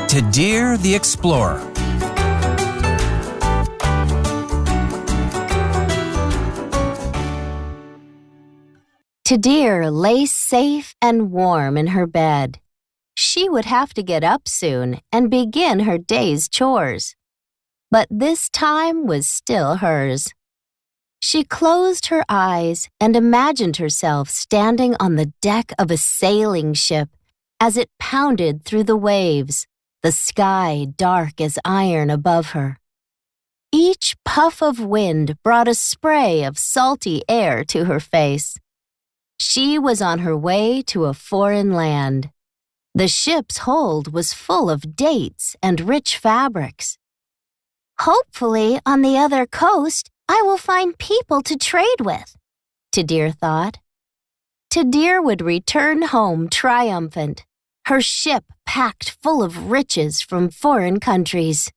Tidir the Explorer. Tadir lay safe and warm in her bed. She would have to get up soon and begin her day's chores. But this time was still hers. She closed her eyes and imagined herself standing on the deck of a sailing ship as it pounded through the waves, the sky dark as iron above her. Each puff of wind brought a spray of salty air to her face. She was on her way to a foreign land. The ship's hold was full of dates and rich fabrics. Hopefully, on the other coast, I will find people to trade with, Tadir thought. Tadir would return home triumphant, her ship packed full of riches from foreign countries.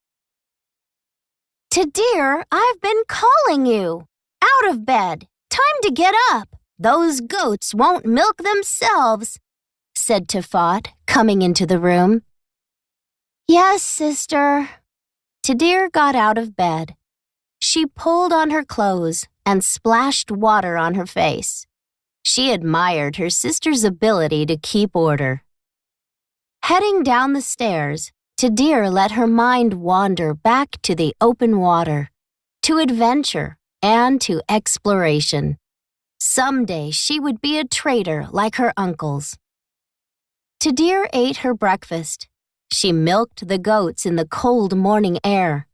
Tadir, I've been calling you. Out of bed. Time to get up. Those goats won't milk themselves, said Tifat, coming into the room. Yes, sister. Tadir got out of bed. She pulled on her clothes and splashed water on her face. She admired her sister's ability to keep order. Heading down the stairs, Tadir let her mind wander back to the open water, to adventure and to exploration. Someday she would be a trader like her uncles. Tadir ate her breakfast. She milked the goats in the cold morning air.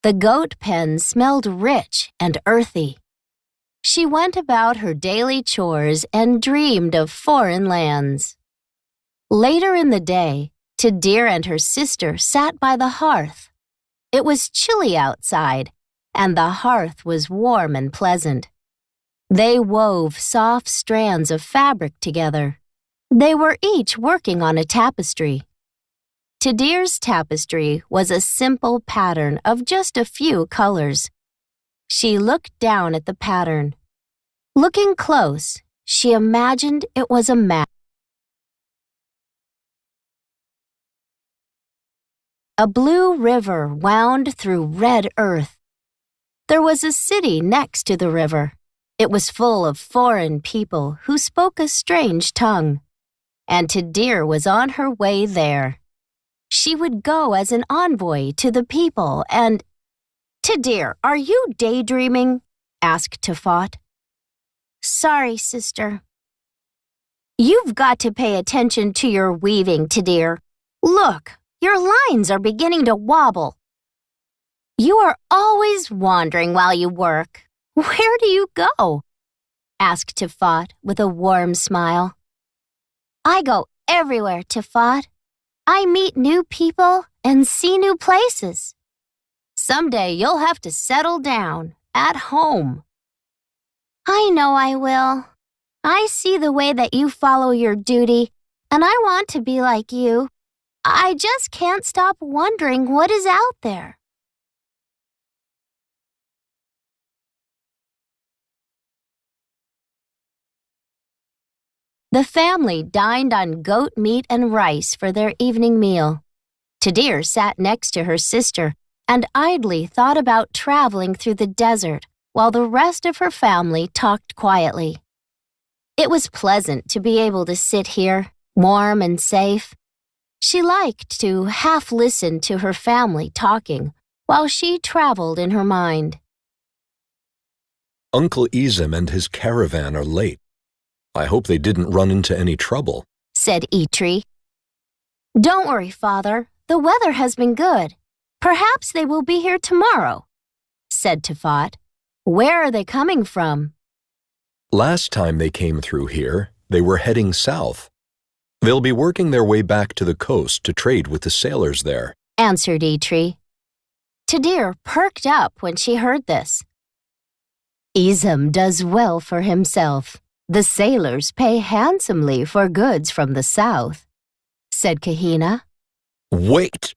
The goat pen smelled rich and earthy. She went about her daily chores and dreamed of foreign lands. Later in the day, Tadir and her sister sat by the hearth. It was chilly outside, and the hearth was warm and pleasant. They wove soft strands of fabric together. They were each working on a tapestry. Tadir's tapestry was a simple pattern of just a few colors. She looked down at the pattern. Looking close, she imagined it was a map. A blue river wound through red earth. There was a city next to the river. It was full of foreign people who spoke a strange tongue. And Tadir was on her way there. She would go as an envoy to the people and— Tadir, are you daydreaming? Asked Tifat. Sorry, sister. You've got to pay attention to your weaving, Tadir. Look, your lines are beginning to wobble. You are always wandering while you work. Where do you go? Asked Tifat with a warm smile. I go everywhere, Tifat. I meet new people and see new places. Someday you'll have to settle down at home. I know I will. I see the way that you follow your duty, and I want to be like you. I just can't stop wondering what is out there. The family dined on goat meat and rice for their evening meal. Tadir sat next to her sister and idly thought about traveling through the desert while the rest of her family talked quietly. It was pleasant to be able to sit here, warm and safe. She liked to half listen to her family talking while she traveled in her mind. Uncle Izem and his caravan are late. I hope they didn't run into any trouble, said Itri. Don't worry, Father. The weather has been good. Perhaps they will be here tomorrow, said Tifat. Where are they coming from? Last time they came through here, they were heading south. They'll be working their way back to the coast to trade with the sailors there, answered Itri. Tadir perked up when she heard this. Izem does well for himself. The sailors pay handsomely for goods from the south, said Kahina. Wait!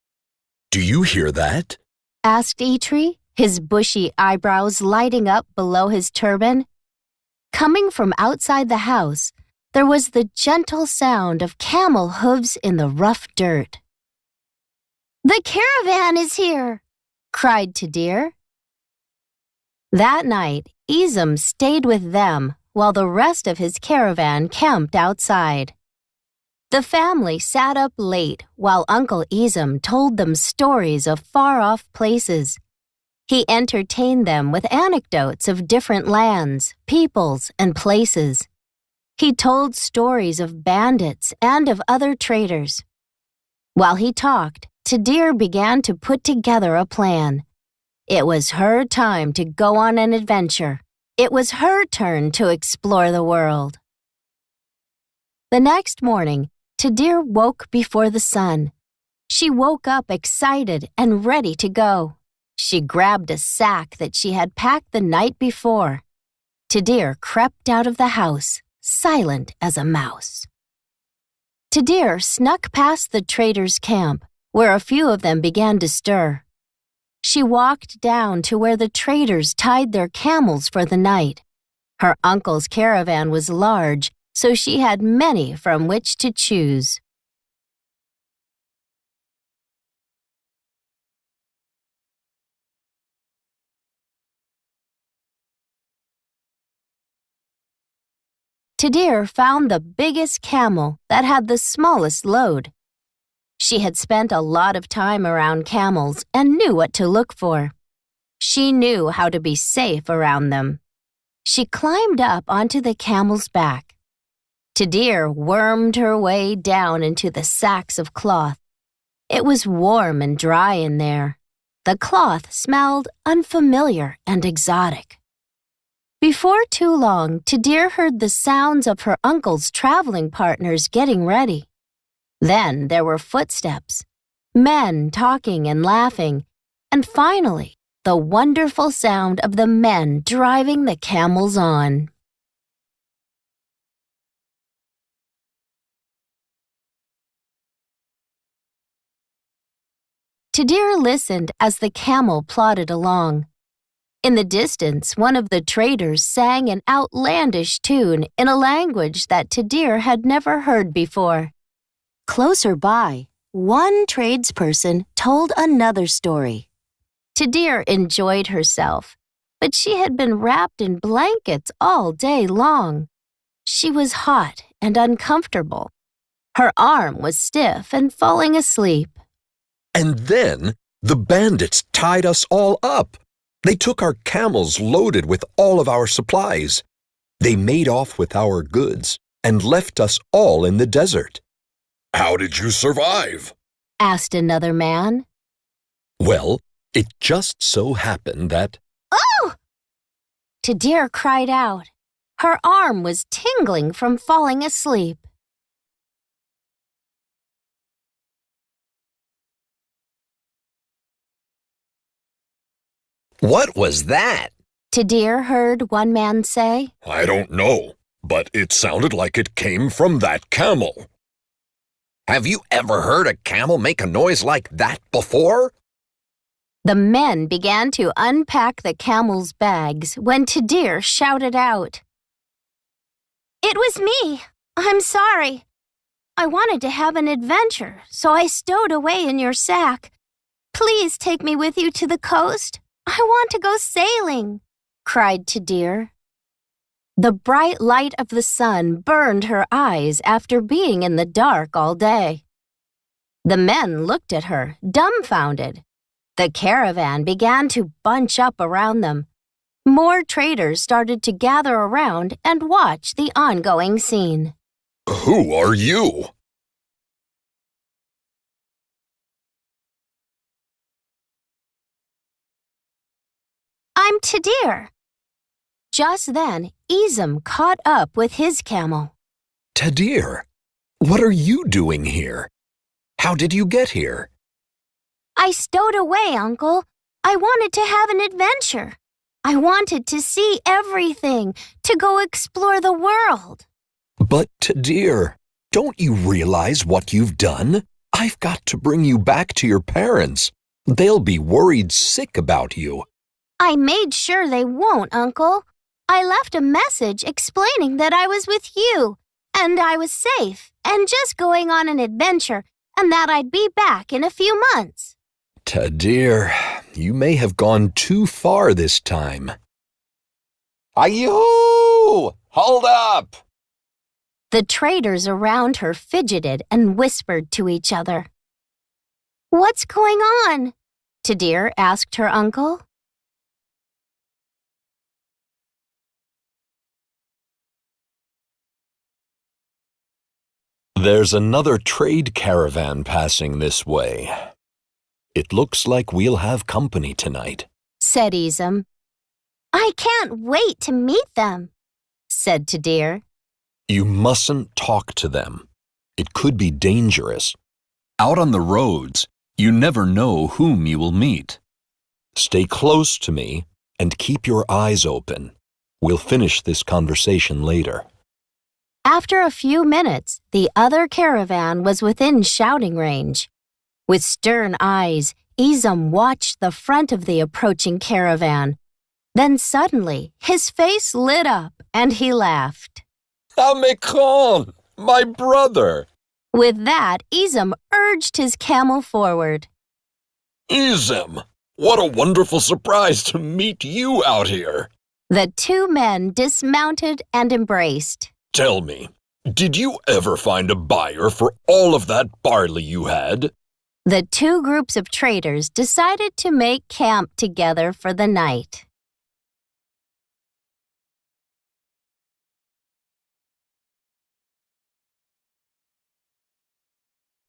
Do you hear that? Asked Itri, his bushy eyebrows lighting up below his turban. Coming from outside the house, there was the gentle sound of camel hooves in the rough dirt. "The caravan is here!" cried Tadir. That night, Izam stayed with them while the rest of his caravan camped outside. The family sat up late while Uncle Izam told them stories of far-off places. He entertained them with anecdotes of different lands, peoples, and places. He told stories of bandits and of other traders. While he talked, Tadir began to put together a plan. It was her time to go on an adventure. It was her turn to explore the world. The next morning, Tadir woke before the sun. She woke up excited and ready to go. She grabbed a sack that she had packed the night before. Tadir crept out of the house, silent as a mouse. Tadir snuck past the traders' camp, where a few of them began to stir. She walked down to where the traders tied their camels for the night. Her uncle's caravan was large, so she had many from which to choose. Tadir found the biggest camel that had the smallest load. She had spent a lot of time around camels and knew what to look for. She knew how to be safe around them. She climbed up onto the camel's back. Tadir wormed her way down into the sacks of cloth. It was warm and dry in there. The cloth smelled unfamiliar and exotic. Before too long, Tadir heard the sounds of her uncle's traveling partners getting ready. Then there were footsteps, men talking and laughing, and finally, the wonderful sound of the men driving the camels on. Tadir listened as the camel plodded along. In the distance, one of the traders sang an outlandish tune in a language that Tadir had never heard before. Closer by, one tradesperson told another story. Tadir enjoyed herself, but she had been wrapped in blankets all day long. She was hot and uncomfortable. Her arm was stiff and falling asleep. And then the bandits tied us all up. They took our camels loaded with all of our supplies. They made off with our goods and left us all in the desert. How did you survive? Asked another man. Well, it just so happened that… Oh! Tadir cried out. Her arm was tingling from falling asleep. What was that? Tadir heard one man say. I don't know, but it sounded like it came from that camel. Have you ever heard a camel make a noise like that before? The men began to unpack the camel's bags when Tadir shouted out. It was me. I'm sorry. I wanted to have an adventure, so I stowed away in your sack. Please take me with you to the coast. I want to go sailing, cried Tadir. The bright light of the sun burned her eyes after being in the dark all day. The men looked at her, dumbfounded. The caravan began to bunch up around them. More traders started to gather around and watch the ongoing scene. Who are you? I'm Tadir. Just then, Izam caught up with his camel. Tadir, what are you doing here? How did you get here? I stowed away, Uncle. I wanted to have an adventure. I wanted to see everything, to go explore the world. But Tadir, don't you realize what you've done? I've got to bring you back to your parents. They'll be worried sick about you. I made sure they won't, Uncle. I left a message explaining that I was with you, and I was safe, and just going on an adventure, and that I'd be back in a few months. Tadir, you may have gone too far this time. Ayoo! Hold up! The traders around her fidgeted and whispered to each other. What's going on? Tadir asked her uncle. There's another trade caravan passing this way. It looks like we'll have company tonight, said Izam. I can't wait to meet them, said Tadir. You mustn't talk to them. It could be dangerous. Out on the roads, you never know whom you will meet. Stay close to me and keep your eyes open. We'll finish this conversation later. After a few minutes, the other caravan was within shouting range. With stern eyes, Izam watched the front of the approaching caravan. Then suddenly, his face lit up and he laughed. Amekron, my brother! With that, Izam urged his camel forward. Izam, what a wonderful surprise to meet you out here. The two men dismounted and embraced. Tell me, did you ever find a buyer for all of that barley you had? The two groups of traders decided to make camp together for the night.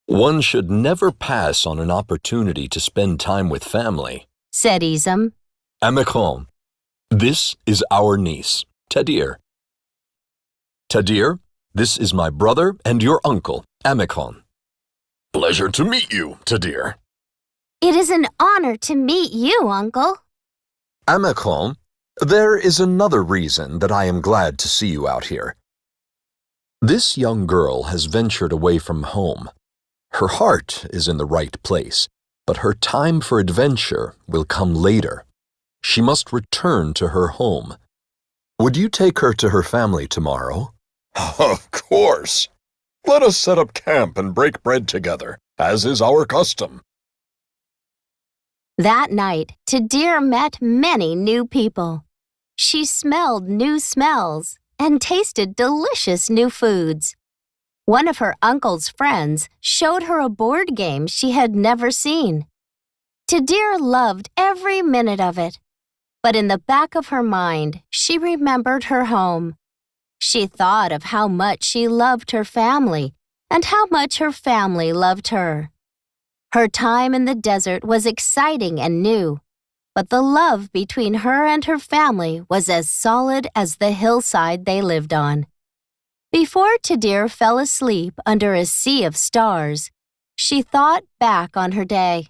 One should never pass on an opportunity to spend time with family, said Izam. Amekron, this is our niece, Tadir. Tadir, this is my brother and your uncle, Amekron. Pleasure to meet you, Tadir. It is an honor to meet you, Uncle. Amekron, there is another reason that I am glad to see you out here. This young girl has ventured away from home. Her heart is in the right place, but her time for adventure will come later. She must return to her home. Would you take her to her family tomorrow? Of course. Let us set up camp and break bread together, as is our custom. That night, Tadir met many new people. She smelled new smells and tasted delicious new foods. One of her uncle's friends showed her a board game she had never seen. Tadir loved every minute of it, but in the back of her mind, she remembered her home. She thought of how much she loved her family and how much her family loved her. Her time in the desert was exciting and new, but the love between her and her family was as solid as the hillside they lived on. Before Tadir fell asleep under a sea of stars, she thought back on her day.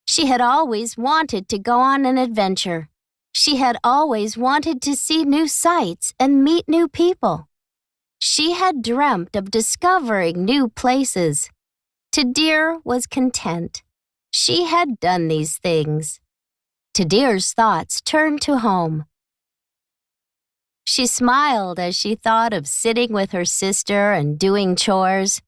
She had always wanted to go on an adventure. She had always wanted to see new sights and meet new people. She had dreamt of discovering new places. Tadir was content. She had done these things. Tadir's thoughts turned to home. She smiled as she thought of sitting with her sister and doing chores.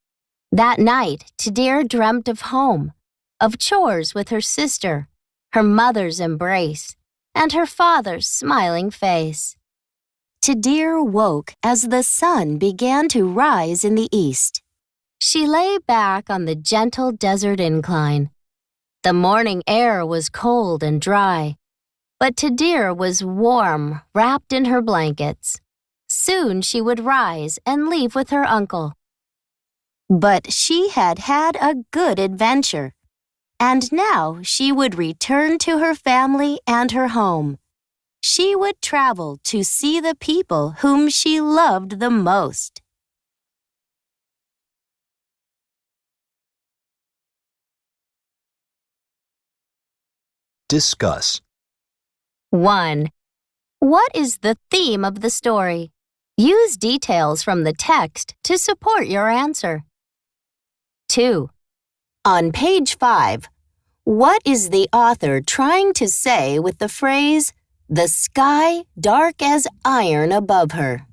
That night, Tadir dreamt of home, of chores with her sister, her mother's embrace, and her father's smiling face. Tadir woke as the sun began to rise in the east. She lay back on the gentle desert incline. The morning air was cold and dry, but Tadir was warm, wrapped in her blankets. Soon she would rise and leave with her uncle. But she had had a good adventure, and now she would return to her family and her home. She would travel to see the people whom she loved the most. Discuss. 1. What is the theme of the story? Use details from the text to support your answer. 2. On page 5, what is the author trying to say with the phrase, the sky dark as iron above her.